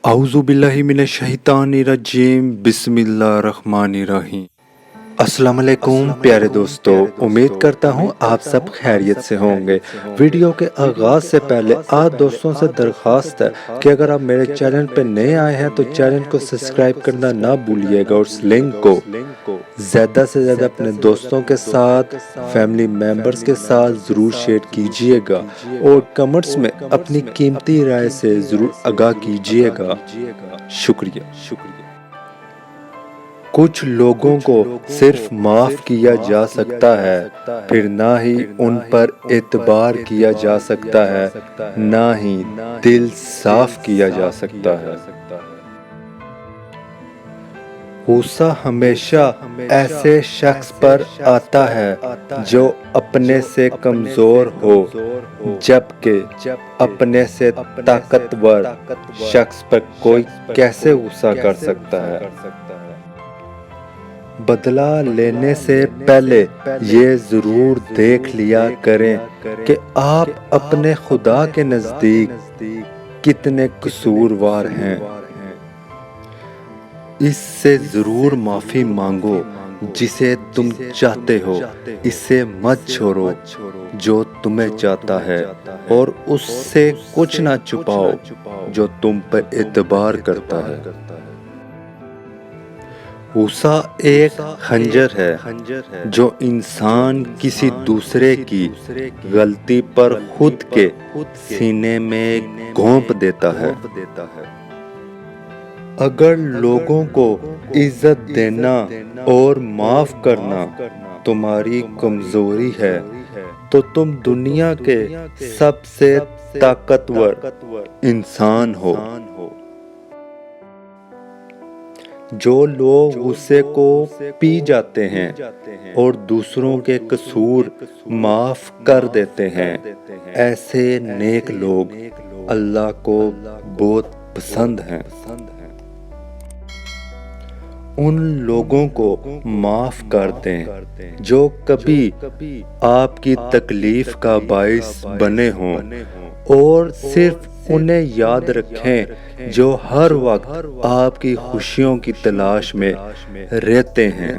اعوذ باللہ من الشیطان الرجیم بسم اللہ الرحمن الرحیم۔ السلام علیکم پیارے دوستو، امید کرتا ہوں آپ سب خیریت سے ہوں گے۔ ویڈیو کے آغاز سے پہلے آپ دوستوں سے درخواست ہے کہ اگر آپ میرے چینل پہ نئے آئے ہیں تو چینل کو سبسکرائب کرنا نہ بھولیے گا اور اس لنک کو زیادہ سے زیادہ اپنے دوستوں کے ساتھ، فیملی ممبرز کے ساتھ ضرور شیئر کیجئے گا اور کمنٹس میں اپنی قیمتی رائے سے ضرور آگاہ کیجئے گا۔ شکریہ۔ کچھ لوگوں کو صرف معاف کیا جا سکتا ہے، پھر نہ ہی ان پر اعتبار کیا جا سکتا ہے، نہ ہی دل صاف کیا جا سکتا ہے۔ غصہ ہمیشہ ایسے شخص پر آتا ہے جو اپنے سے کمزور ہو، جبکہ اپنے سے طاقتور شخص پر کوئی کیسے غصہ کر سکتا ہے۔ بدلہ لینے سے پہلے یہ ضرور دیکھ لیا کریں کہ آپ اپنے خدا کے نزدیک کتنے قصوروار ہیں۔ اس سے ضرور معافی مانگو جسے تم چاہتے ہو، اس سے مت چھوڑو جو تمہیں چاہتا ہے، اور اس سے کچھ نہ چھپاؤ جو تم پر اعتبار کرتا ہے۔ غصہ ایک خنجر ہے جو انسان کسی دوسرے کی غلطی پر خود کے سینے میں گھونپ دیتا ہے۔ اگر لوگوں کو عزت دینا اور معاف کرنا تمہاری کمزوری ہے تو تم دنیا کے سب سے طاقتور انسان ہو۔ جو لوگ غصے کو پی جاتے ہیں اور دوسروں کے قصور معاف کر دیتے ہیں، ایسے نیک لوگ اللہ کو بہت پسند ہیں۔ ان لوگوں کو معاف کر دیں جو کبھی آپ کی تکلیف کا باعث بنے ہوں، اور صرف انہیں یاد رکھیں جو ہر وقت آپ کی خوشیوں کی تلاش میں رہتے ہیں۔